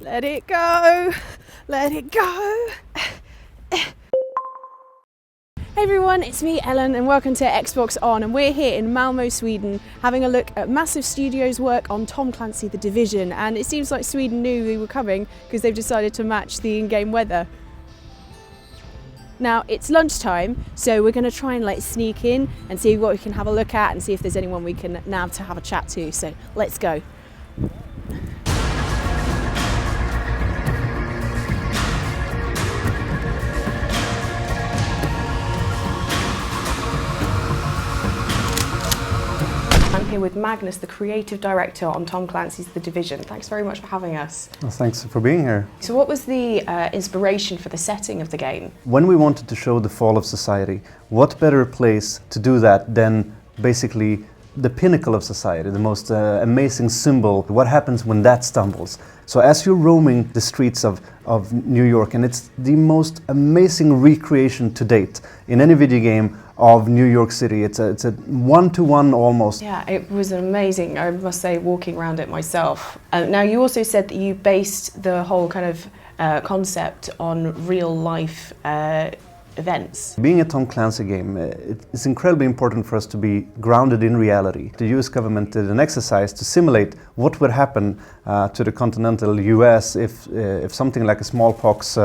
Let it go, let it go. Hey everyone, it's me Ellen and welcome to Xbox On, and we're here in Malmö, Sweden, having a look at Massive Studios' work on Tom Clancy The Division, and it seems like Sweden knew we were coming because they've decided to match the in-game weather. Now it's lunchtime, so we're going to try and sneak in and see what we can have a look at and see if there's anyone we can nab to have a chat to, so let's go. I'm here with Magnus, the creative director on Tom Clancy's The Division. Thanks very much for having us. Well, thanks for being here. So what was the inspiration for the setting of the game? When we wanted to show the fall of society, what better place to do that than basically the pinnacle of society, the most amazing symbol, what happens when that stumbles. So as you're roaming the streets of New York, and it's the most amazing recreation to date in any video game of New York City. It's a one-to-one almost. Yeah, it was amazing, I must say, walking around it myself. Now you also said that you based the whole kind of concept on real life events. Being a Tom Clancy game, it's incredibly important for us to be grounded in reality. The US government did an exercise to simulate what would happen to the continental US if something like a smallpox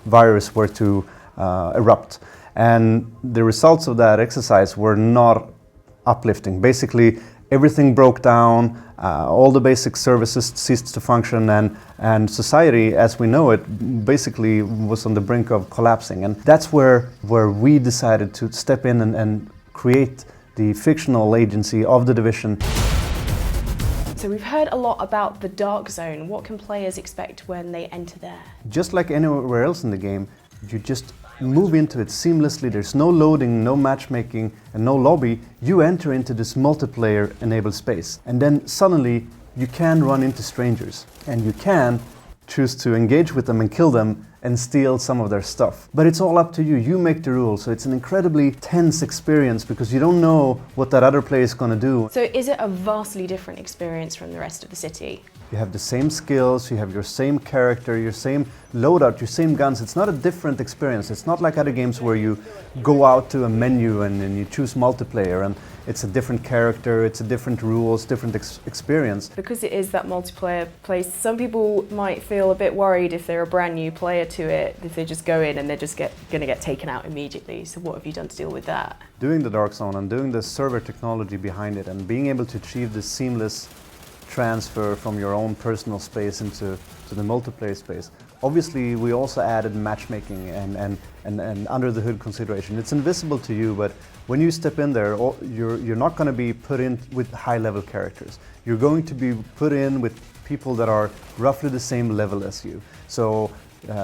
virus were to erupt. And the results of that exercise were not uplifting. Basically, everything broke down, all the basic services ceased to function, and society, as we know it, basically was on the brink of collapsing. And that's where we decided to step in and create the fictional agency of The Division. So we've heard a lot about the Dark Zone. What can players expect when they enter there? Just like anywhere else in the game, you just move into it seamlessly. There's no loading, no matchmaking, and no lobby. You enter into this multiplayer enabled space, and then suddenly you can run into strangers, and you can choose to engage with them and kill them and steal some of their stuff. But it's all up to you. You make the rules, so it's an incredibly tense experience because you don't know what that other player is going to do. So is it a vastly different experience from the rest of the city? You have the same skills, you have your same character, your same loadout, your same guns. It's not a different experience. It's not like other games where you go out to a menu and you choose multiplayer and it's a different character, it's a different rules, different experience. Because it is that multiplayer place, some people might feel a bit worried if they're a brand new player to it, if they just go in and they're just going to get taken out immediately. So what have you done to deal with that? Doing the Dark Zone and doing the server technology behind it and being able to achieve this seamless transfer from your own personal space into the multiplayer space. Obviously, we also added matchmaking and under the hood consideration. It's invisible to you, but when you step in there, you're not going to be put in with high-level characters. You're going to be put in with people that are roughly the same level as you. So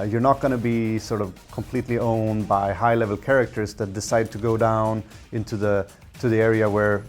you're not going to be sort of completely owned by high-level characters that decide to go down into the area where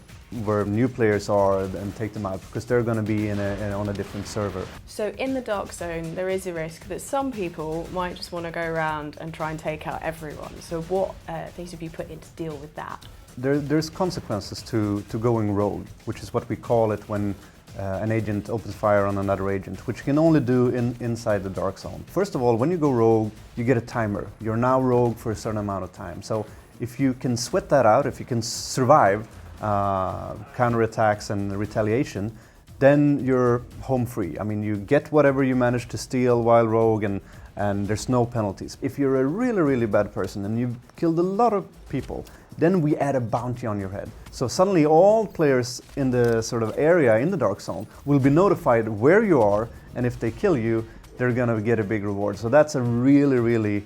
new players are and take them out, because they're going to be on a different server. So in the Dark Zone, there is a risk that some people might just want to go around and try and take out everyone. So what things have you put in to deal with that? There's consequences to going rogue, which is what we call it when an agent opens fire on another agent, which you can only do inside the Dark Zone. First of all, when you go rogue, you get a timer. You're now rogue for a certain amount of time. So if you can sweat that out, if you can survive counterattacks and retaliation, then you're home free. I mean, you get whatever you manage to steal while rogue, and there's no penalties. If you're a really, really bad person and you've killed a lot of people, then we add a bounty on your head. So suddenly all players in the sort of area in the Dark Zone will be notified where you are, and if they kill you, they're gonna get a big reward. So that's a really, really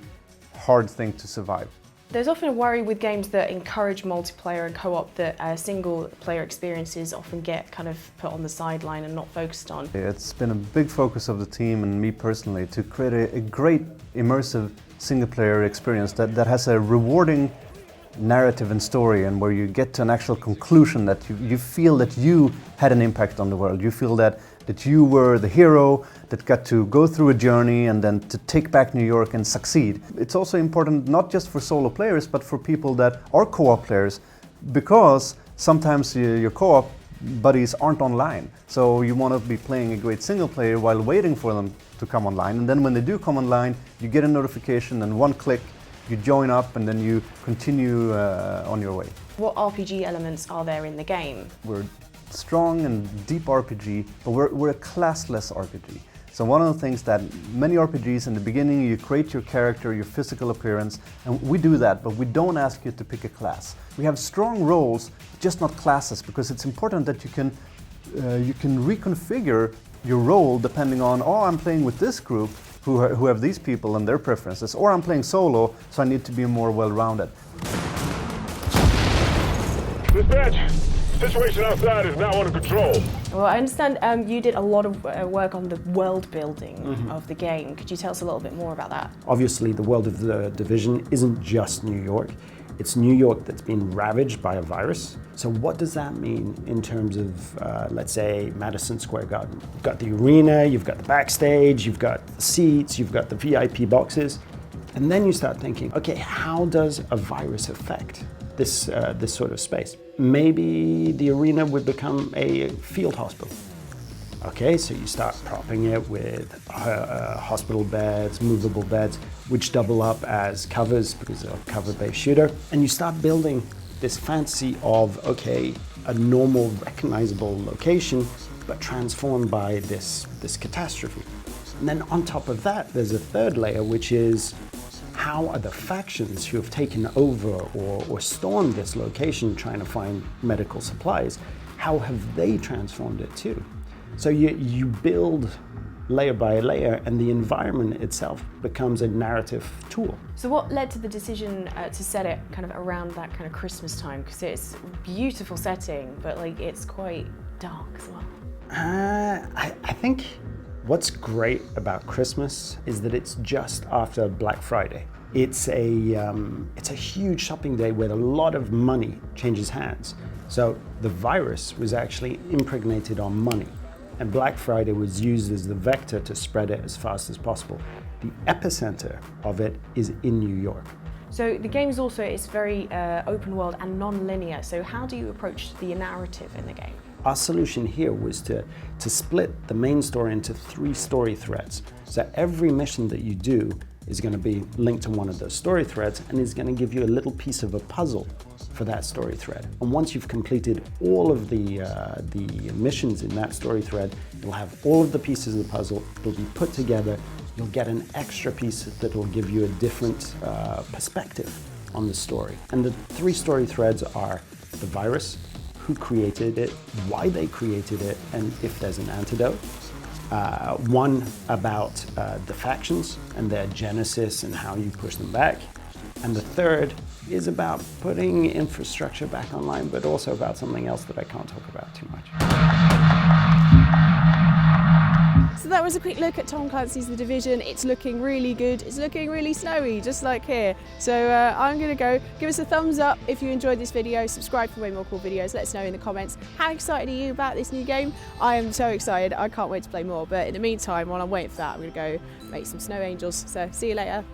hard thing to survive. There's often a worry with games that encourage multiplayer and co-op that single player experiences often get kind of put on the sideline and not focused on. It's been a big focus of the team and me personally to create a great immersive single player experience that has a rewarding narrative and story, and where you get to an actual conclusion that you feel that you had an impact on the world. You feel that you were the hero that got to go through a journey and then to take back New York and succeed. It's also important not just for solo players, but for people that are co-op players, because sometimes your co-op buddies aren't online. So you want to be playing a great single player while waiting for them to come online. And then when they do come online, you get a notification and one click, you join up and then you continue on your way. What RPG elements are there in the game? We're strong and deep RPG, but we're a classless RPG. So one of the things that many RPGs in the beginning, you create your character, your physical appearance, and we do that, but we don't ask you to pick a class. We have strong roles, just not classes, because it's important that you can reconfigure your role depending on, oh, I'm playing with this group who have these people and their preferences, or I'm playing solo, so I need to be more well-rounded. Dispatch, situation outside is now under control. Well, I understand you did a lot of work on the world building of the game. Could you tell us a little bit more about that? Obviously, the world of the Division isn't just New York. It's New York that's been ravaged by a virus. So what does that mean in terms of, let's say, Madison Square Garden? You've got the arena, you've got the backstage, you've got the seats, you've got the VIP boxes. And then you start thinking, okay, how does a virus affect this sort of space? Maybe the arena would become a field hospital. Okay, so you start propping it with hospital beds, movable beds, which double up as covers because they're a cover-based shooter. And you start building this fantasy of, okay, a normal, recognizable location, but transformed by this catastrophe. And then on top of that, there's a third layer, which is how are the factions who have taken over or stormed this location trying to find medical supplies, how have they transformed it too? So you build layer by layer and the environment itself becomes a narrative tool. So what led to the decision to set it kind of around that kind of Christmas time? Because it's a beautiful setting, but like it's quite dark as well. I think what's great about Christmas is that it's just after Black Friday. It's a huge shopping day where a lot of money changes hands. So the virus was actually impregnated on money, and Black Friday was used as the vector to spread it as fast as possible. The epicenter of it is in New York. So the game is also, it's very open world and non-linear. So how do you approach the narrative in the game? Our solution here was to split the main story into 3 story threads. So every mission that you do is going to be linked to one of those story threads and is going to give you a little piece of a puzzle for that story thread. And once you've completed all of the missions in that story thread, you'll have all of the pieces of the puzzle, it'll be put together, you'll get an extra piece that will give you a different perspective on the story. And the 3 story threads are the virus, who created it, why they created it, and if there's an antidote. One about the factions and their genesis and how you push them back. And the third is about putting infrastructure back online, but also about something else that I can't talk about too much. So that was a quick look at Tom Clancy's The Division. It's looking really good. It's looking really snowy, just like here. So I'm going to go. Give us a thumbs up if you enjoyed this video. Subscribe for way more cool videos. Let us know in the comments. How excited are you about this new game? I am so excited. I can't wait to play more. But in the meantime, while I'm waiting for that, I'm going to go make some snow angels. So see you later.